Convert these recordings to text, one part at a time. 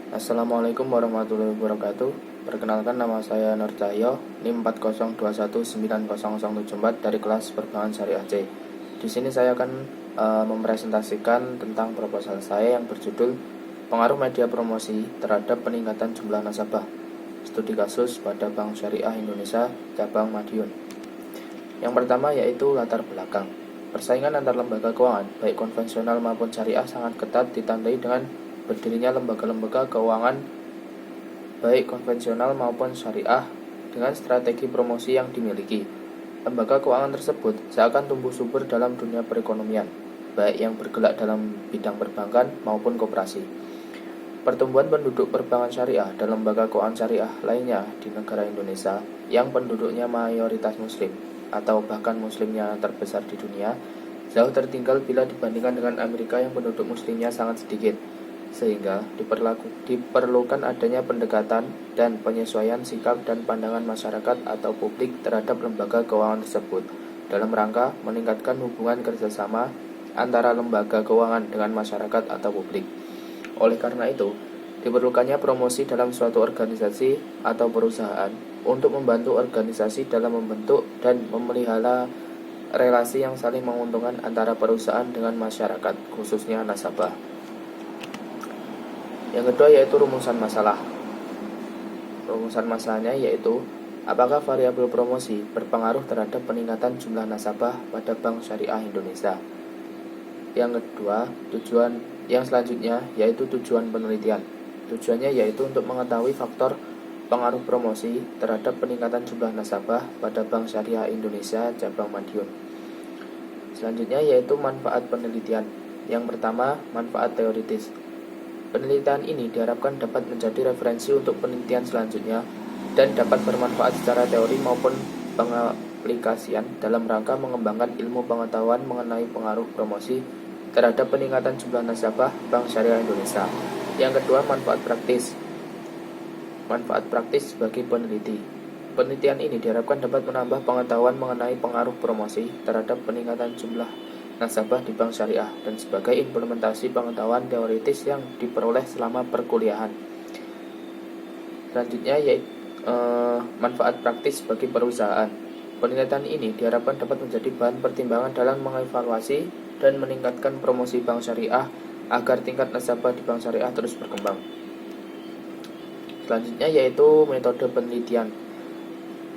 Assalamualaikum warahmatullahi wabarakatuh. Perkenalkan, nama saya Nur Cahyo, NIM 402190074 dari kelas Perbankan Syariah C. Di sini saya akan mempresentasikan tentang proposal saya yang berjudul Pengaruh Media Promosi Terhadap Peningkatan Jumlah Nasabah, Studi Kasus pada Bank Syariah Indonesia Cabang Madiun. Yang pertama yaitu latar belakang. Persaingan antar lembaga keuangan, baik konvensional maupun syariah, sangat ketat ditandai dengan berdirinya lembaga-lembaga keuangan baik konvensional maupun syariah dengan strategi promosi yang dimiliki. Lembaga keuangan tersebut seakan tumbuh subur dalam dunia perekonomian, baik yang bergerak dalam bidang perbankan maupun koperasi. Pertumbuhan penduduk perbankan syariah dan lembaga keuangan syariah lainnya di negara Indonesia yang penduduknya mayoritas muslim atau bahkan muslimnya terbesar di dunia jauh tertinggal bila dibandingkan dengan Amerika yang penduduk muslimnya sangat sedikit, sehingga diperlukan adanya pendekatan dan penyesuaian sikap dan pandangan masyarakat atau publik terhadap lembaga keuangan tersebut dalam rangka meningkatkan hubungan kerjasama antara lembaga keuangan dengan masyarakat atau publik. Oleh karena itu, diperlukannya promosi dalam suatu organisasi atau perusahaan untuk membantu organisasi dalam membentuk dan memelihara relasi yang saling menguntungkan antara perusahaan dengan masyarakat, khususnya nasabah. Yang kedua yaitu rumusan masalah. Rumusan masalahnya yaitu apakah variabel promosi berpengaruh terhadap peningkatan jumlah nasabah pada Bank Syariah Indonesia. Yang kedua, yang selanjutnya yaitu tujuan penelitian. Tujuannya yaitu untuk mengetahui faktor pengaruh promosi terhadap peningkatan jumlah nasabah pada Bank Syariah Indonesia Cabang Madiun. Selanjutnya yaitu manfaat penelitian. Yang pertama, manfaat teoritis. Penelitian ini diharapkan dapat menjadi referensi untuk penelitian selanjutnya dan dapat bermanfaat secara teori maupun pengaplikasian dalam rangka mengembangkan ilmu pengetahuan mengenai pengaruh promosi terhadap peningkatan jumlah nasabah Bank Syariah Indonesia. Yang kedua, manfaat praktis. Manfaat praktis bagi peneliti. Penelitian ini diharapkan dapat menambah pengetahuan mengenai pengaruh promosi terhadap peningkatan jumlah nasabah di Bank Syariah dan sebagai implementasi pengetahuan teoritis yang diperoleh selama perkuliahan. Selanjutnya yaitu manfaat praktis bagi perusahaan. Penelitian ini diharapkan dapat menjadi bahan pertimbangan dalam mengevaluasi dan meningkatkan promosi Bank Syariah agar tingkat nasabah di Bank Syariah terus berkembang. Selanjutnya yaitu metode penelitian.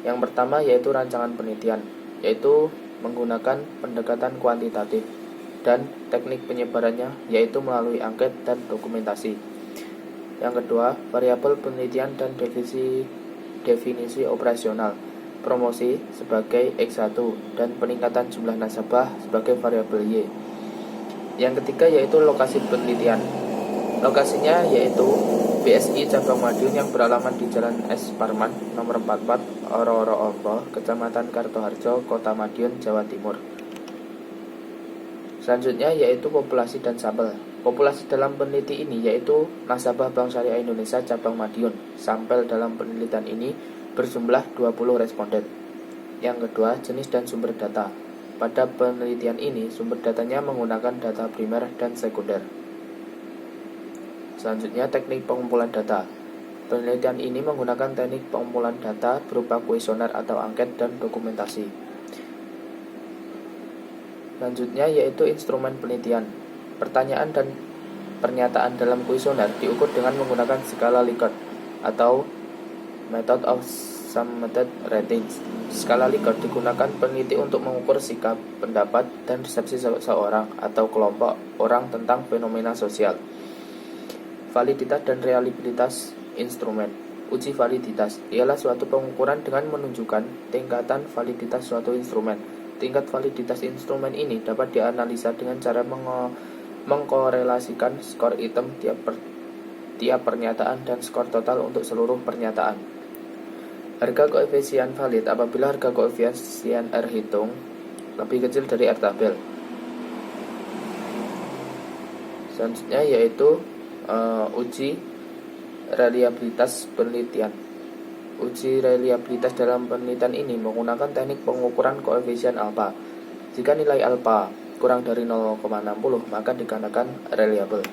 Yang pertama yaitu rancangan penelitian, yaitu menggunakan pendekatan kuantitatif dan teknik penyebarannya yaitu melalui angket dan dokumentasi. Yang kedua, variabel penelitian dan definisi operasional. Promosi sebagai X1 dan peningkatan jumlah nasabah sebagai variabel Y. Yang ketiga yaitu lokasi penelitian. Lokasinya yaitu BSI Cabang Madiun yang beralamat di Jalan S. Parman, nomor 44, Oro-Oro-Ombo, Kecamatan Kartoharjo, Kota Madiun, Jawa Timur. Selanjutnya yaitu populasi dan sampel. Populasi dalam peneliti ini yaitu nasabah Bank Syariah Indonesia Cabang Madiun. Sampel dalam penelitian ini berjumlah 20 responden. Yang kedua, jenis dan sumber data. Pada penelitian ini, sumber datanya menggunakan data primer dan sekunder. Selanjutnya, teknik pengumpulan data. Penelitian ini menggunakan teknik pengumpulan data berupa kuesioner atau angket dan dokumentasi. Selanjutnya yaitu instrumen penelitian. Pertanyaan dan pernyataan dalam kuesioner diukur dengan menggunakan skala Likert atau Method of Summated Ratings. Skala Likert digunakan peneliti untuk mengukur sikap, pendapat, dan persepsi seseorang atau kelompok orang tentang fenomena sosial. Validitas dan reliabilitas instrumen. Uji validitas ialah suatu pengukuran dengan menunjukkan tingkatan validitas suatu instrumen. Tingkat validitas instrumen ini dapat dianalisa dengan cara mengkorelasikan skor item tiap pernyataan dan skor total untuk seluruh pernyataan. Harga koefisien valid apabila harga koefisien R hitung lebih kecil dari R tabel. Selanjutnya yaitu uji reliabilitas penelitian. Uji reliabilitas dalam penelitian ini menggunakan teknik pengukuran koefisien alfa. Jika nilai alfa kurang dari 0,60 maka dikatakan reliable.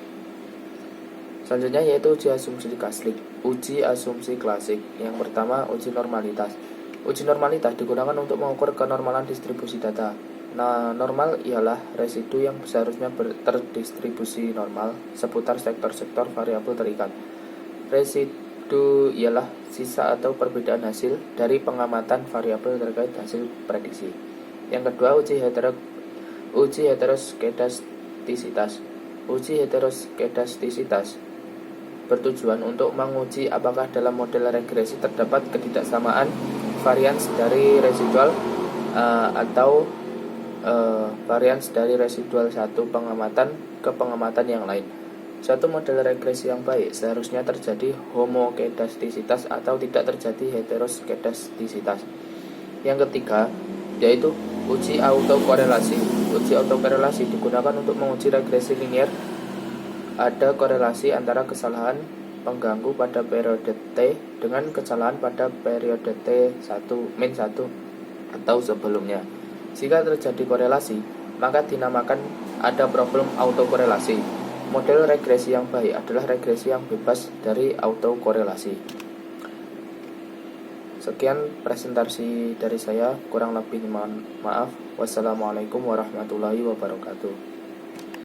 Selanjutnya yaitu uji asumsi klasik. Uji asumsi klasik. Yang pertama, uji normalitas. Uji normalitas digunakan untuk mengukur kenormalan distribusi data. Nah, normal ialah residu yang seharusnya terdistribusi normal seputar sektor-sektor variabel terikat. Residu ialah sisa atau perbedaan hasil dari pengamatan variabel terkait hasil prediksi. Yang kedua, uji heteroskedastisitas. Uji heteroskedastisitas bertujuan untuk menguji apakah dalam model regresi terdapat ketidaksamaan varians dari residual atau varians dari residual satu pengamatan ke pengamatan yang lain. Suatu model regresi yang baik seharusnya terjadi homokedastisitas atau tidak terjadi heteroskedastisitas. Yang ketiga, yaitu uji autokorelasi. Uji autokorelasi digunakan untuk menguji regresi linier. Ada korelasi antara kesalahan pengganggu pada periode T dengan kesalahan pada periode T1-1 atau sebelumnya. Jika terjadi korelasi, maka dinamakan ada problem autokorelasi. Model regresi yang baik adalah regresi yang bebas dari autokorelasi. Sekian presentasi dari saya, kurang lebih mohon maaf. Wassalamualaikum warahmatullahi wabarakatuh.